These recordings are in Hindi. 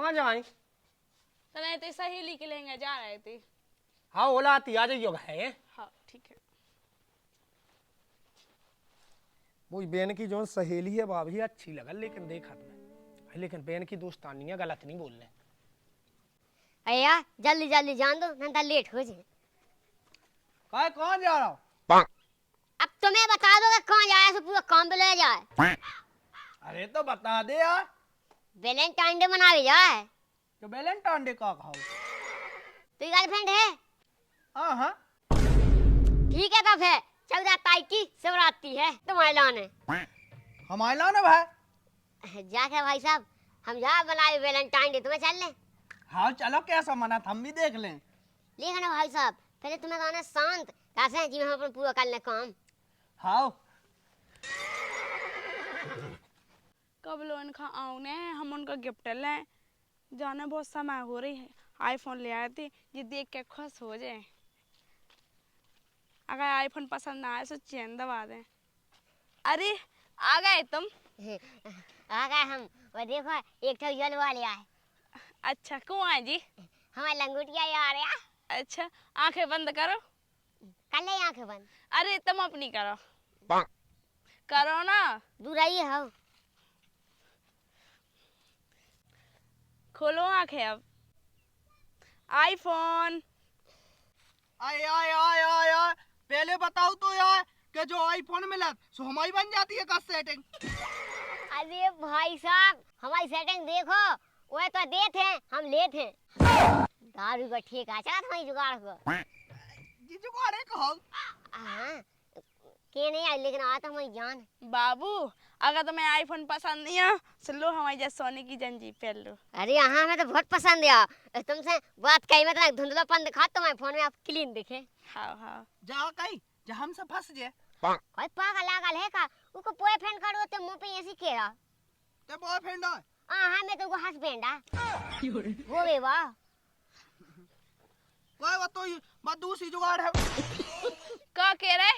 कहाँ जाए? तने तो सहेली के लेंगे जा रहे थे। हाँ ओला आती आ जाइयो भाई। हाँ ठीक है। वो बहन की जो सहेली है भाभी अच्छी लगा लेकिन देखा तुम्हें, लेकिन बहन की दोस्तानी है, गलत नहीं बोलने। अय्या जल्दी जल्दी जान दो नहीं तो लेट हो जाए। कहाँ जा रहा हूँ? अब तुम्हें बता दो कि कहाँ जाए, पूरा काम पे ले जाए। अरे तो बता दे यार। वैलेंटाइन डे मनावे जाए। तो वैलेंटाइन डे का खाओ? तो गर्लफ्रेंड है? हाँ हाँ ठीक है तो फिर 14 तारीख की शिवरात्रि है तुम्हारे लाने। हमारे लाने भाई। जाके भाई साहब हम जा बनाए वैलेंटाइन डे, तुम्हें चल ले? हाँ चलो कैसा मना था हम भी देख लें। लेकिन भाई साहब पहले तुम्हें गाना शांत कैसे जी हम अपन पूरा कर ले काम। हाँ कब लो इनका आउने हम उनका गिफ्ट लें, जाने बहुत समय हो रही है। आईफोन ले आए थे ये देख के खुश हो जाए। अगर आईफोन पसंद ना आए तो चैन दबा दें। अरे आ गए तुम? आ गए हम। वो देखो एक तो जल वाले आए। अच्छा कौन है जी? हमारे लंगोटिया यार यार। अच्छा आंखें बंद करो। कर ले आंखें बंद। अरे तुम अपनी करो। करो ना। दूर आइए हो। खोलो आंखें अब। आईफोन। आए आए आए आए आए पहले बताओ तो यार कि जो आईफोन मिला सो हमारी बन जाती है का सेटिंग। अरे भाई साहब हमारी सेटिंग देखो, वो तो दे थे हम ले थे। दारू का ठेका चला था जुगाड़ को। जी जुगाड़ है कहो। हाँ के नहीं आई लेकिन आता हमारी जान। बाबू अगर तुम्हें आईफोन पसंद नहीं है तो लो हमारी जैसे सोने की जंजीर पहन लो। अरे हाँ हमें तो बहुत पसंद है। तुमसे बात कही में तो धुंधलापन दिखा तुम्हारे फोन में आप क्लीन दिखे। हाँ हाँ जा कहीं जा हमसे फंस जाए। कोई पागल लागल है का? उसको बॉयफ्रेंड करो तो मुंह पे ऐसी कह रहा। ते बॉयफ्रेंड है? हाँ मैं तो वो हस्बैंड है। वो भी वाह। वो तो बात दूसरी जुगाड़ है। क्या कह रहे?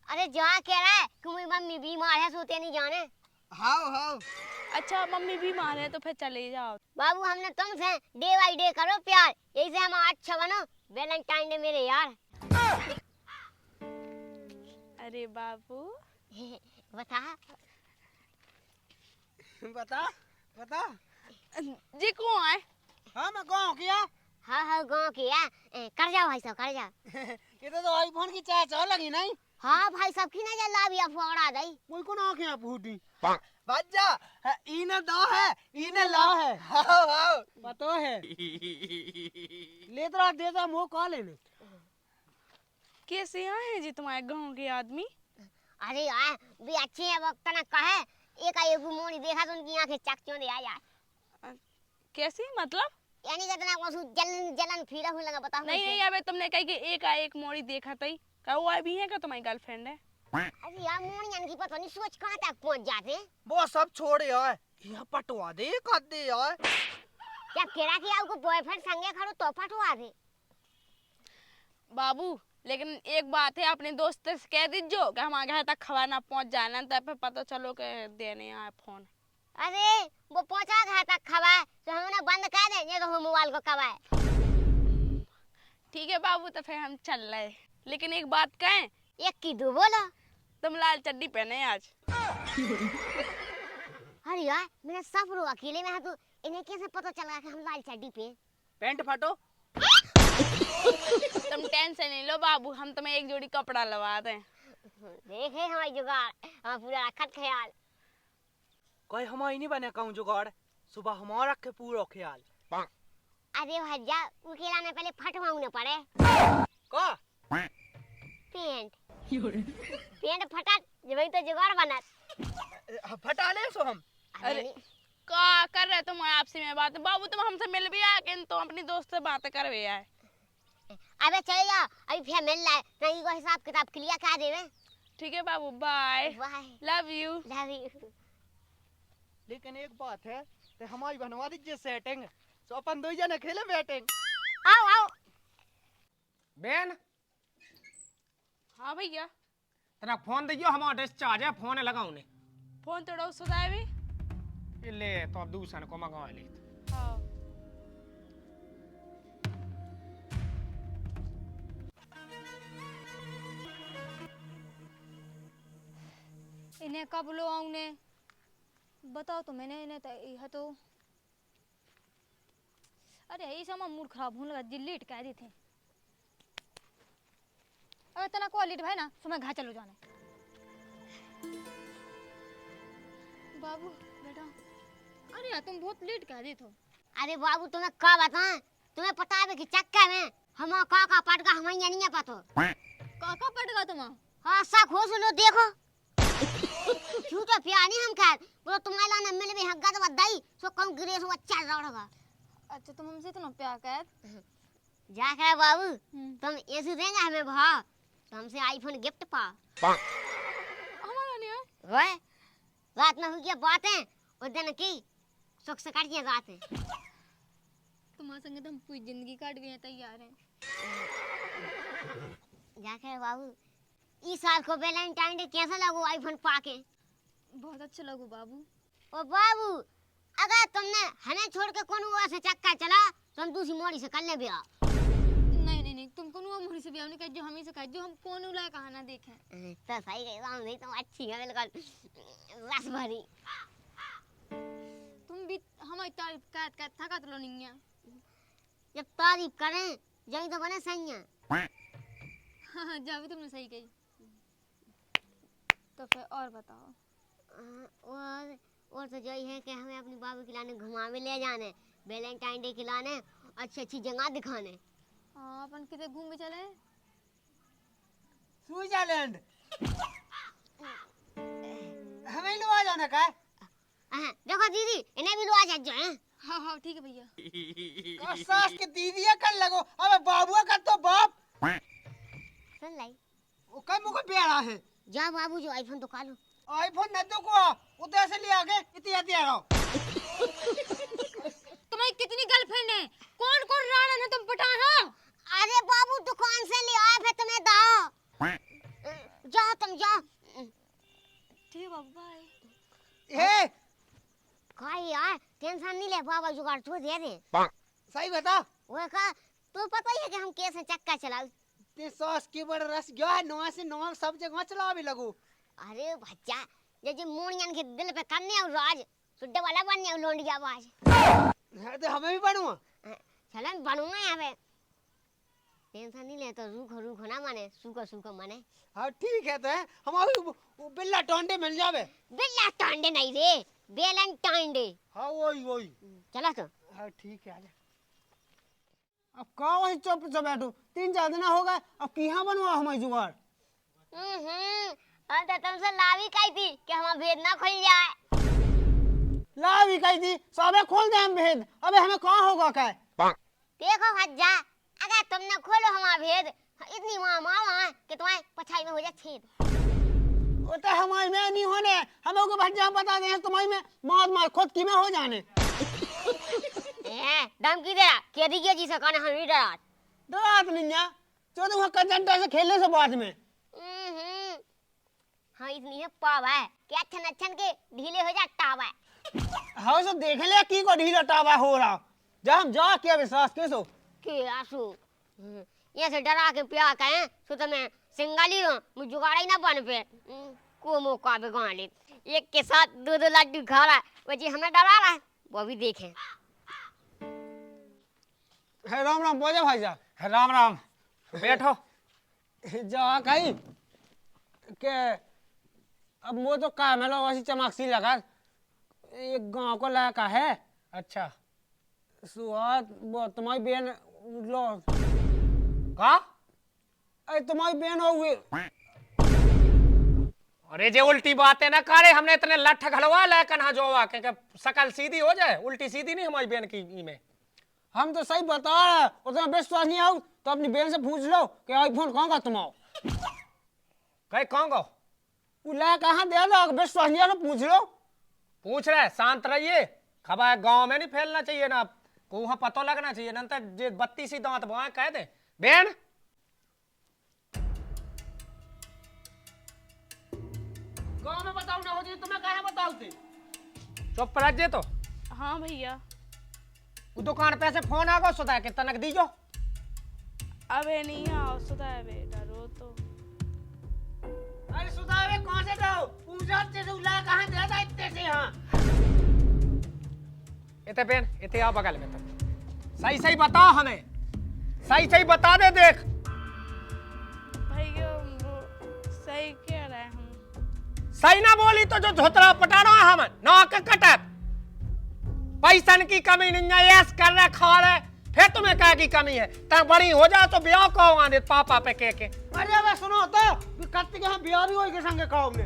अरे जा कह रहा है कि मेरी मम्मी बीमार है सोते नहीं जाने। हाँ हाँ अच्छा मम्मी बीमार है तो फिर चले जाओ। बाबू हमने तुमसे डे बाई डे करो प्यार, यही से हम अच्छा बनो वैलेंटाइन डे मेरे यार। अरे बाबू बता बता बता। जी कौन है? हाँ मैं गाँव किया। हाँ हाँ गाँव की है। कर जाओ भाई साहब कर जाओ। ये तो आईफोन की चाचा लगी नहीं। हाँ भाई साहब की नजर ला भी फोड़ा दई। कोई को आंखें आप फूटी। बच्चा इने दो है इने ला है। हाँ हाँ पता है। ले तो दे दो मुँह कॉल लेने। कैसे आए जी तुम्हारे गांव के आदमी? अरे यार भी अच्छे है वक्त ना कहे एक मोड़ी देखा तो उनकी आंखें चकचों दे आ यार। कैसे मतलब? यानी कितना को जलन जलन फिरा हुआ लगा बता। नहीं नहीं अबे तुमने कही कि एक मोड़ी देखा था ही का वो अभी है का तुम्हारी गर्लफ्रेंड है? अरे यार मोड़ी यानी की पता नहीं सोच कहां तक पहुंच जाते। वो सब छोड़ यार यहाँ पटवा दे कर दे यार। क्या कह रहा कि आपको बॉयफ्रेंड संगे खड़ो तो पटवा दे। बाबू लेकिन एक बात है अपने दोस्त से कह दीजिए कि हमारे घर तक खबर ना पहुंच जाना तो फिर पता चलो के देने आए फोन। अरे वो पहुंचा घर तक खबर तो हमने बंद कर देंगे तो मोबाइल को कबाए। ठीक है बाबू तो फिर हम चल रहे। लेकिन एक बात कहें? एक की दो बोलो। तुम लाल चड्डी पहने आज। अरे यार मेरा सब रो अकेले में है तो इन्हें कैसे पता चला कि हम लाल चड्डी पे? पैंट फटो। तुम टेंशन नहीं लो बाबू हम तुम्हें एक जोड़ी कपड़ा लगा दें। देखे हमारी जुगाड़ हम पूरा रखत ख्याल। कोई हमारी नहीं बने कहूँ जुगाड़ सुबह हमारा रखे पूरा ख्याल। अरे भैया उकेला ने पहले फटवाऊ न पड़े। का पेंट पेंट फटत जब तो जुगाड़ बनत। फटा ले सो हम। अरे क्या कर रहे तुम आपसे में बात? बाबू तुम हमसे मिल भी आए कि तुम अपनी दोस्त से बात कर भी आए? अबे चल जा अभी फिर मिल रहा है नहीं को हिसाब किताब क्लियर कर देवे। ठीक है बाबू bye bye love you. Love you. लेकिन एक बात है ते हमारी बनवा दीजिए सेटिंग तो अपन दो जने खेले बैटिंग। आओ आओ बेन हाँ भैया तेरा फोन दियो हमारा डिस्चार्ज है फोन लगाओ ने। फोन तोड़ो सुधाए भी। ले तो अब दूसरे को मंगवा ले। हाँ इन्हें कब लो आऊं ने बताओ तो मैंने इन्हें यह तो अरे ये sama मूड खराब होने लगा जिल्लीट कह दी थे अरे तना को लीट भाई ना समय घर चलो जाने बाबू बेटा अरे यार तुम बहुत लेट कह दी थो अरे बाबू तुम्हें क्या बताएं तुम्हें पता है कि चक्का में हम काका पटका हमें नहीं है पता काका पटका तुम हाँ सा खोस लो देखो झूठा प्यार नहीं हम खैर वो तुम्हारे लाने मिल भी हग्गा तो बदाई सो कम गिरे सो अच्छा रहोगा अच्छा तुम हमसे इतना प्यार कर जा कर बाबू तुम ऐसे देंगे हमें भाव तो हमसे आईफोन गिफ्ट पा हमारा नहीं है ओए रात में हुई क्या बातें उस दिन की सुख से काटिए रात में तुम्हारे संग तो हम पूरी जिंदगी काट गए तैयार हैं जाकर बाबू इस साल को वैलेंटाइन डे कैसा लगो आईफोन पाके बहुत अच्छा लगो बाबू ओ बाबू अगर तुमने हमें छोड़ के कौन हुआ से चक्का चला तो हम दूसरी मोड़ी से कर ले बिया नहीं तुम कौन हुआ मोरी से भी हमने कह जो हमें से कह जो हम कौन उला कहा ना देखें तो सही कह रहा हूं नहीं तुम अच्छी है बिल्कुल रस भरी तुम भी हमारी तारीफ कर थका तो नहीं है जब तारीफ करें जब तो बने सही है हाँ जब भी तुमने सही कही तो फिर और बताओ और तो यही है कि हमें अपनी बाबू के लाने घुमावे ले जाने वैलेंटाइन डे खिलाने अच्छी अच्छी जगह दिखाने हाँ अपन कितने घूम चले स्विट्जरलैंड हमें लुआ जाने का है देखो दीदी इन्हें भी लुआ जा हैं हाँ ठीक है भैया सास के दीदी कर लगो अबे बाबुआ का तो बाप सुन लाई वो कई मुझे प्यारा है जा बाबू जो आईफोन तो कालो आईफोन न तो को उधर से ले आगे इतनी आ रहा तुम्हारी कितनी गर्लफ्रेंड है कौन कौन राणा है तुम पठान हो अरे बाबू दुकान से ले आए फिर तुम्हें दो जाओ तुम जाओ ठीक है बाबू बाय हे काई यार टेंशन नहीं ले बाबा जुगाड़ तू दे दे सही बता वो का तू पता ही है कि हम कैसे चक्का चलाओ ते सास के बड़ रस गया है नवा से नवा सब जगह चला भी लगो अरे बच्चा ये जो मुड़ियन के दिल पे करने और राज सुड्डे वाला बनने और लोंडिया आवाज तो हमें भी बनवा चलो मैं बनूंगा यहाँ पे टेंशन नहीं ले तो रूख ना माने सूखो माने हाँ ठीक है तो हमारी बिल्ला टोंडे मिल जावे बिल्ला टांडे नहीं रे वैलेंटाइन डे हाँ वही चला तो हाँ ठीक है आजा अब कहाँ वही चुप से बैठो 3-4 दिन हो गए अब किहाँ बनवा हमारी जुगाड़ हम तो तुमसे लावी कही थी कि हमारा भेद ना खुल जाए ला भी कही थी सबे खोल दे हम भेद अबे हमें कहाँ होगा क्या देखो भज्जा अगर तुमने खोलो हमारा भेद इतनी माँ कि तुम्हारे पछाई में हो जाए छेद वो तो हमारी में नहीं होने हमें को भज्जा बता दे तुम्हारी में मार खुद की में हो जाने धमकी दे रहा केदी के जी से कहने हम नहीं डरा डरात नहीं है जो तुम कंजंटा से खेलने से बाद में हाँ इतनी है पाव है कि अच्छन के ढीले हो जाता है हाँ सब देख ले की को ढीला टावा हो रहा जा हम जा क्या विश्वास कैसो के आंसू ये से डरा के प्यार कहें सो तो मैं सिंगाली हूँ मुझे जुगाड़ा ही ना बन पे को मौका पे गाली एक के साथ 2 लड्डू खा रहा है वो जी हमें डरा रहा है वो भी देखें है राम बोले भाई साहब राम बैठो जा कहीं के अब वो तो काम है वैसी चमक सी लगा एक गांव को लड़का है अच्छा सुहाग वो तुम्हारी बहन लो का अरे तुम्हारी बहन हो हुई अरे जे उल्टी बातें ना करे हमने इतने लठ घलवा ला कन्हा जोवा के शकल सीधी हो जाए उल्टी सीधी नहीं हमारी बहन की में हम तो सही बता रहे हैं और तुम्हें विश्वास नहीं आओ तो अपनी बहन से पूछ लो कि आईफोन कहाँ का तुम आओ कहीं कौन गो ला कहाँ दे दो विश्वास नहीं आओ तो पूछ लो पूछ रहे शांत रहिए खबर गांव में नहीं फैलना चाहिए ना को वहां पता लगना चाहिए ना तो जे 32 ही दांत वहां कह दे बहन गांव में बताओ ना हो जी तुम्हें कहाँ बताओ थे चुप रह जे तो हाँ भैया वो दुकान पे से फोन आ गो सुधा के तनक दीजो अबे नहीं आओ सुधा बेटा रो तो अरे सुधा कौन से जाओ पूछा इतने बेन इतने आओ बगल में तुम सही सही बताओ हमें सही सही बता दे देख भैया वो सही कह रहे हैं हम। सही ना बोली तो जो धोतरा पटाना है हम ना के कटत पैसन की कमी नहीं है यस कर रहे खा रहे फिर तुम्हें क्या की कमी है तब बड़ी हो जाए तो ब्याह कहो आने पापा पे के अरे वे सुनो तो कत्ती के बियाह भी होई के संगे खाओ ने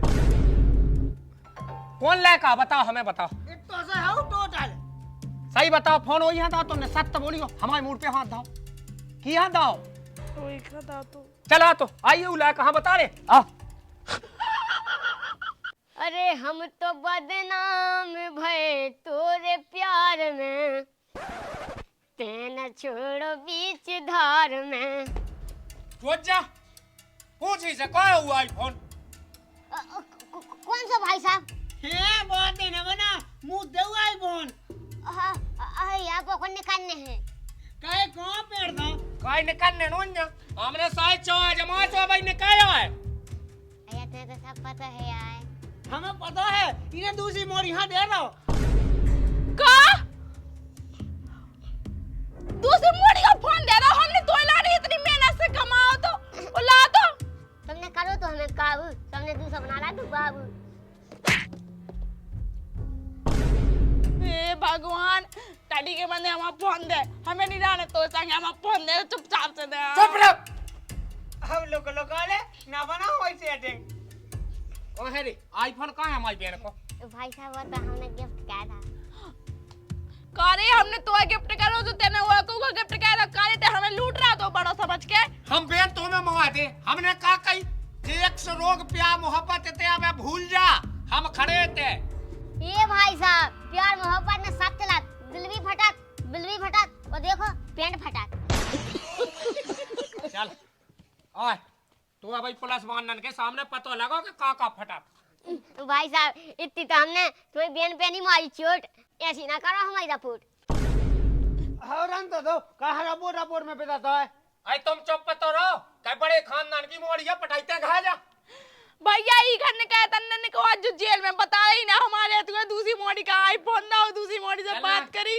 कौन लेका बताओ हमें बताओ इतो से हाउ टोटल सही बताओ फोन वही था तुमने सत्य बोलियो हमारे मूड पे हाथ दाओ की हाथ दाओ वही खता तो चला तो आइए उला कहाँ बता रहे आ अरे हम तो बदनाम भय तोरे प्यार में तेना छोड़ो बीच धार में जा पूछी से कहा हुआ आईफोन कौन सा भाई साहब हे बहुत दिन बना मुंह देऊ आई बोन यहाँ पर कौन निकालने हैं काहे कहां पेड़ था काय निकलने नोन्या हमने साई चौआ जमा चौआ भाई निकाया है अया तेरे को सब पता है यार हमें पता है इन्हें दूसरी मोर यहाँ दे रहा का दूसरी मोड़ी का फोन दे दो हमने तो लानी इतनी मेहनत से कमाओ तो वो ला दो तुमने करो तो हमें काबू तुमने दूसरा बना ला तू बाबू हे भगवान टाडी के बंदे हमारा फोन दे हमें नहीं लाने तो संगे हमारा फोन दे चुपचाप से दे चुप रह हम लोग ले ना बना होई सेटिंग ओ हेरी आईफोन कहाँ है हमारी बहन को भाई साहब वो तो हमने गिफ्ट किया था कारे हमने तो गिफ्ट करो तो तेने वो को गिफ्ट किया था कारे ते हमें लूट रहा तो बड़ा समझ के हम बहन तुम्हें मंगा दे हमने कहा कही जे 100 रोग प्यार मोहब्बत ते अब भूल जा हम खड़े थे ये भाई साहब प्यार मोहब्बत में साथ चला दिल भी फटक और देखो पेंट फटक चल ओए तू अब पुलिस वाहन के सामने पता लगाओ कि का फटा भाई साहब इतनी तो हमने तुम्हें बेन पे नहीं मारी चोट ऐसी ना करो हमारी रपूट हौरन तो दो कहा रपोर में पिता है आई तुम चुप तो रहो क्या बड़े खानदान की मोड़िया पटाईते घा जा भैया ई घर ने कहा तन्ने ने कहा जो जेल में बताया ही ना हमारे तुम्हें दूसरी मोड़ी का आईफोन ना हो दूसरी मोड़ी से बात करी